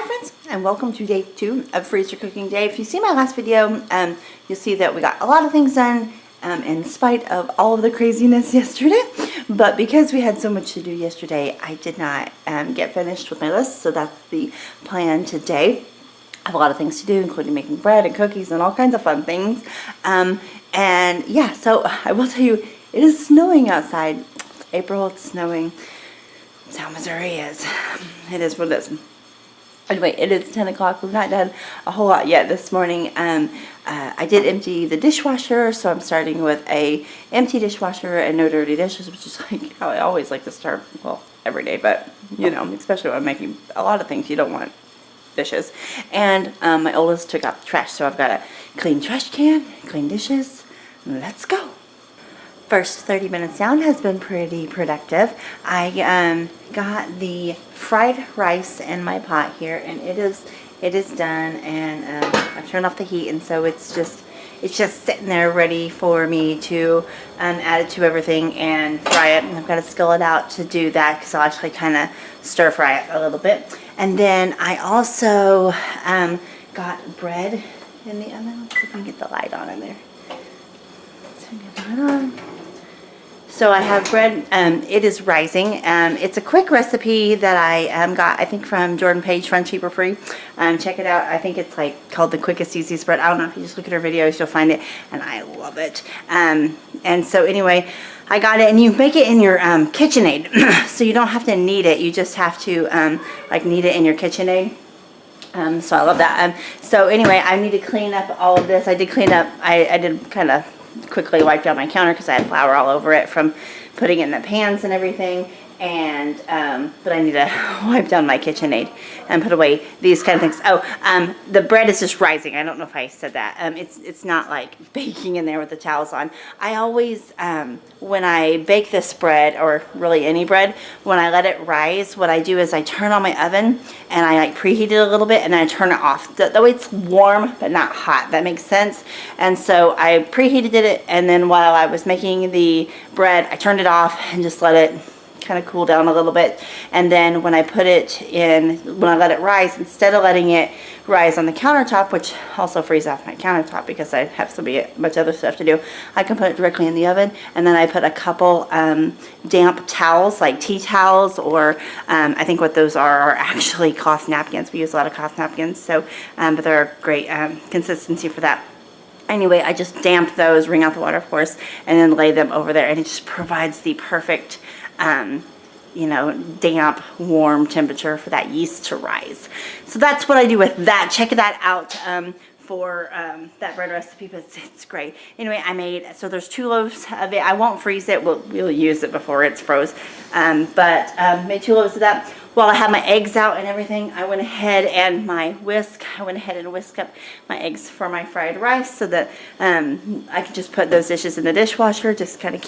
friends, and welcome to day 2 of Freezer Cooking Day. If you see my last video, you'll see that we got a lot of things done in spite of all of the craziness yesterday. But because we had so much to do yesterday, I did not get finished with my list, so that's the plan today. I have a lot of things to do, including making bread and cookies and all kinds of fun things. And yeah, so I will tell you, it is snowing outside. It's April, it's snowing. That's how Missouri is. It is what it is. Anyway, it is 10 o'clock. We've not done a whole lot yet this morning. I did empty the dishwasher, so I'm starting with a empty dishwasher and no dirty dishes, which is like how I always like to start, well, every day, but you know, especially when I'm making a lot of things, you don't want dishes. And my oldest took out the trash, so I've got a clean trash can, clean dishes. Let's go. First 30 minutes down has been pretty productive. I got the fried rice in my pot here, and it is done, and I've turned off the heat, and so it's just sitting there ready for me to add it to everything and fry it. And I've got to skillet out to do that because I'll actually kind of stir fry it a little bit. And then I also got bread in the oven. Let's see if I can get the light on in there. So get the light on. So I have bread. It is rising. It's a quick recipe that I got, I think, from Jordan Page, Fun, Cheap, or Free. Check it out. I think it's like called the quickest, easiest bread. I don't know, if you just look at her videos, you'll find it, and I love it. And so anyway, I got it, and you make it in your KitchenAid, so you don't have to knead it. You just have to like knead it in your KitchenAid. So I love that. So anyway, I need to clean up all of this. I did clean up. I did kind of quickly wipe down my counter because I had flour all over it from putting it in the pans and everything. And but I need to wipe down my KitchenAid and put away these kind of things. Oh, the bread is just rising. I don't know if I said that. It's not like baking in there with the towels on. I always, when I bake this bread, or really any bread, when I let it rise, what I do is I turn on my oven and I like preheat it a little bit, and then I turn it off. That way it's warm but not hot. That makes sense. And so I preheated it, and then while I was making the bread, I turned it off and just let it kind of cool down a little bit. And then when I put it in, when I let it rise, instead of letting it rise on the countertop, which also frees off my countertop because I have so much other stuff to do, I can put it directly in the oven. And then I put a couple damp towels, like tea towels, or I think what those are actually cloth napkins. We use a lot of cloth napkins, so but they're a great consistency for that. Anyway, I just damp those, wring out the water, of course, and then lay them over there, and it just provides the perfect you know, damp, warm temperature for that yeast to rise. So that's what I do with that. Check that out for that bread recipe, but it's great. Anyway, I made, so there's 2 loaves of it. I won't freeze it. We'll use it before it's froze. But made 2 loaves of that. While I had my eggs out and everything, I went ahead and whisked up my eggs for my fried rice so that I could just put those dishes in the dishwasher, just kind of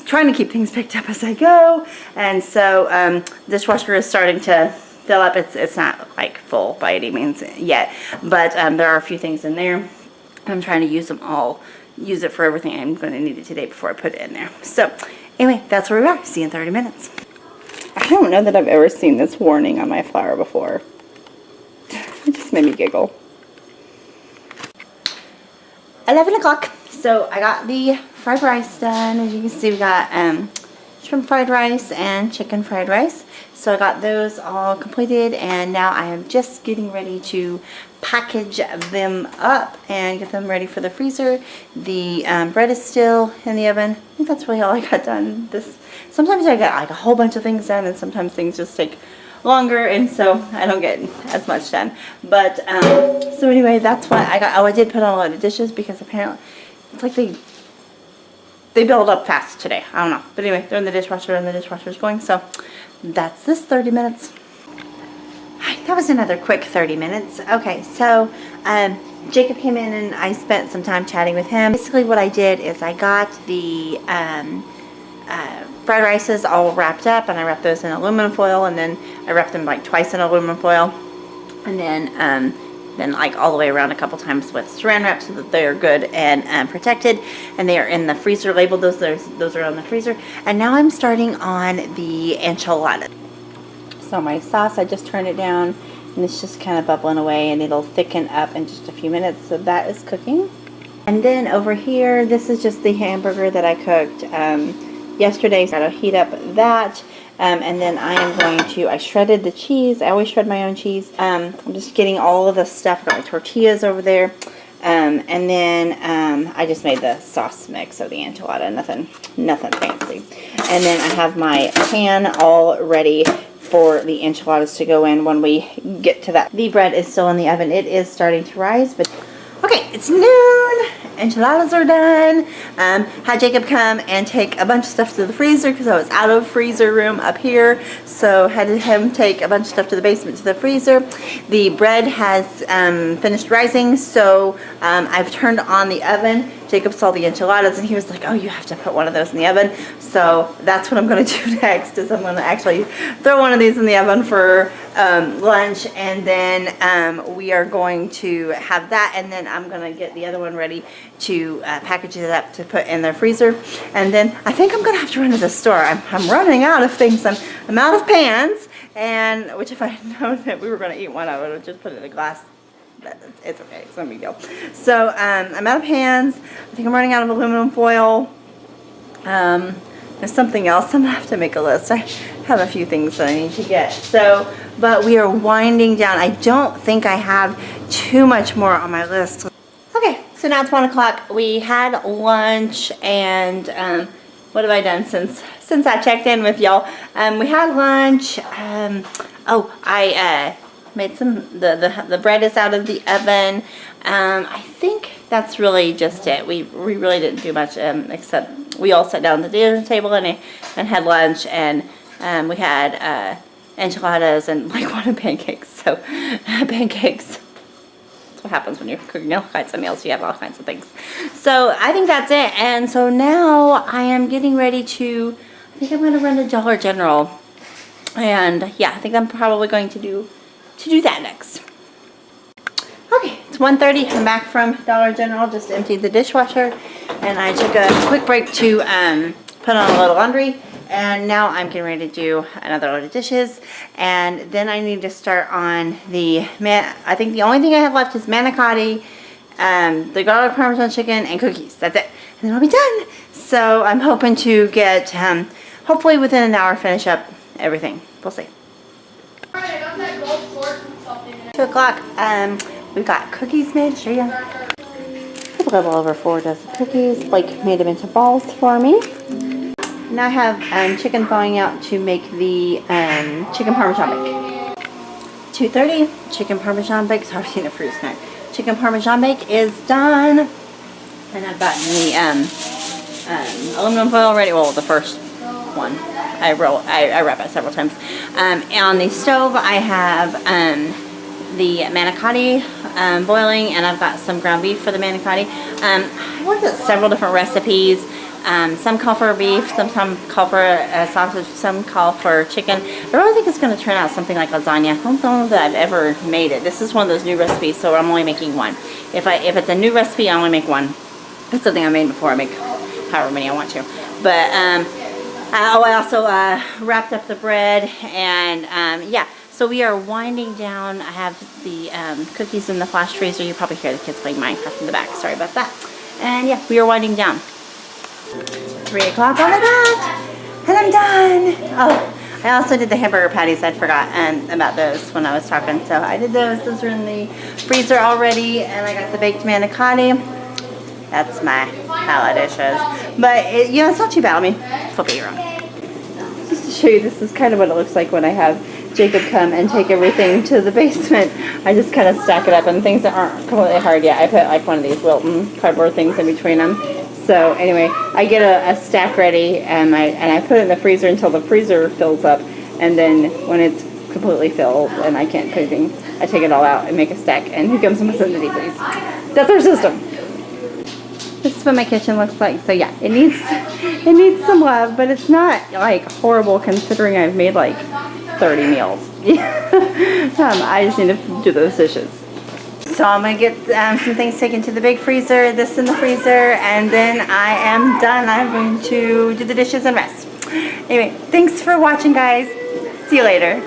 trying to keep things picked up as I go. And so dishwasher is starting to fill up. It's not like full by any means yet, but there are a few things in there. I'm trying to use it for everything I'm going to need it today before I put it in there. So anyway, that's where we are. See you in 30 minutes. I don't know that I've ever seen this warning on my flour before. It just made me giggle. 11 o'clock. So I got the fried rice done. As you can see, we got shrimp fried rice and chicken fried rice. So I got those all completed, and now I am just getting ready to package them up and get them ready for the freezer. The bread is still in the oven. I think that's really all I got done. Sometimes I get like a whole bunch of things done, and sometimes things just take longer, and so I don't get as much done. But so anyway, that's what I got. Oh, I did put on a lot of dishes because apparently it's like they build up fast today. I don't know. But anyway, they're in the dishwasher, and the dishwasher's going. So that's this 30 minutes. That was another quick 30 minutes. Okay, so Jacob came in and I spent some time chatting with him. Basically what I did is I got the fried rices all wrapped up, and I wrapped those in aluminum foil, and then I wrapped them like twice in aluminum foil, and then like all the way around a couple times with saran wrap so that they are good and protected, and they are in the freezer labeled. Those are on the freezer. And now I'm starting on the enchiladas. So my sauce, I just turned it down and it's just kind of bubbling away, and it'll thicken up in just a few minutes. So that is cooking. And then over here, this is just the hamburger that I cooked yesterday. So I'll heat up that. And then I am going to, I shredded the cheese. I always shred my own cheese. I'm just getting all of the stuff. Got my tortillas over there. And then I just made the sauce mix of the enchilada. Nothing fancy. And then I have my pan all ready for the enchiladas to go in when we get to that. The bread is still in the oven. It is starting to rise, but okay, it's noon. Enchiladas are done. Had Jacob come and take a bunch of stuff to the freezer because I was out of freezer room up here. So had him take a bunch of stuff to the basement to the freezer. The bread has finished rising, so I've turned on the oven. Jacob saw the enchiladas and he was like, oh, you have to put one of those in the oven. So that's what I'm going to do next, is I'm going to actually throw one of these in the oven for lunch, and then we are going to have that, and then I'm going to get the other one ready to package it up to put in the freezer. And then I think I'm going to have to run to the store. I'm running out of things. I'm out of pans, and which if I had known that we were going to eat one, I would have just put it in a glass. But it's okay, it's no big deal. So I'm out of pans. I think I'm running out of aluminum foil. There's something else. I'm gonna have to make a list. I have a few things that I need to get. So, but we are winding down. I don't think I have too much more on my list. Okay, so now it's 1 o'clock. We had lunch, and what have I done since I checked in with y'all? We had lunch. I made some, the bread is out of the oven. I think that's really just it. We really didn't do much except we all sat down at the dinner table and had lunch, and we had enchiladas and like wanted pancakes. So pancakes, that's what happens when you're cooking all kinds of meals. You have all kinds of things. So I think that's it. And so now I am getting ready to, I think I'm going to run to Dollar General, and yeah, I think I'm probably going to do that next. Okay, it's 1:30. I'm back from Dollar General. Just emptied the dishwasher, and I took a quick break to put on a load of laundry, and now I'm getting ready to do another load of dishes, and then I need to start on the I think the only thing I have left is manicotti, the garlic parmesan chicken, and cookies. That's it, and then I'll be done. So I'm hoping to get hopefully within an hour finish up everything. We'll see. 2 o'clock. We've got cookies made. Show you. A little over 4 dozen cookies. Blake made them into balls for me. Now I have chicken thawing out to make the chicken parmesan bake. 2:30. Chicken parmesan bake. Sorry, I've seen a fruit snack. Chicken parmesan bake is done, and I've gotten the aluminum foil ready. Well, the first one. I wrap it several times. On the stove, I have the manicotti boiling, and I've got some ground beef for the manicotti. I looked at several different recipes. Some call for beef, some call for sausage, some call for chicken. I really think it's going to turn out something like lasagna. I don't know that I've ever made it. This is one of those new recipes, so I'm only making one. If it's a new recipe, I only make one. If it's something I made before, I make however many I want to. But I also wrapped up the bread, and yeah, so we are winding down. I have the cookies in the flash freezer. You probably hear the kids playing Minecraft in the back. Sorry about that. And yeah, we are winding down. 3 o'clock on the dot, and I'm done. Oh, I also did the hamburger patties. I forgot about those when I was talking. So I did those. Those are in the freezer already, and I got the baked manicotti. That's my palette dishes. But it's not too bad. Let me flip it around. Just to show you, this is kind of what it looks like when I have Jacob come and take everything to the basement. I just kind of stack it up, and things that aren't completely hard yet, I put like one of these Wilton cardboard things in between them. So anyway, I get a stack ready, and I put it in the freezer until the freezer fills up, and then when it's completely filled and I can't cook anything, I take it all out and make a stack, and he comes and puts it in the deep freeze. That's our system. This is what my kitchen looks like. So yeah, it needs some love, but it's not like horrible considering I've made like 30 meals. I just need to do those dishes. So I'm going to get some things taken to the big freezer, this in the freezer, and then I am done. I'm going to do the dishes and rest. Anyway, thanks for watching, guys. See you later.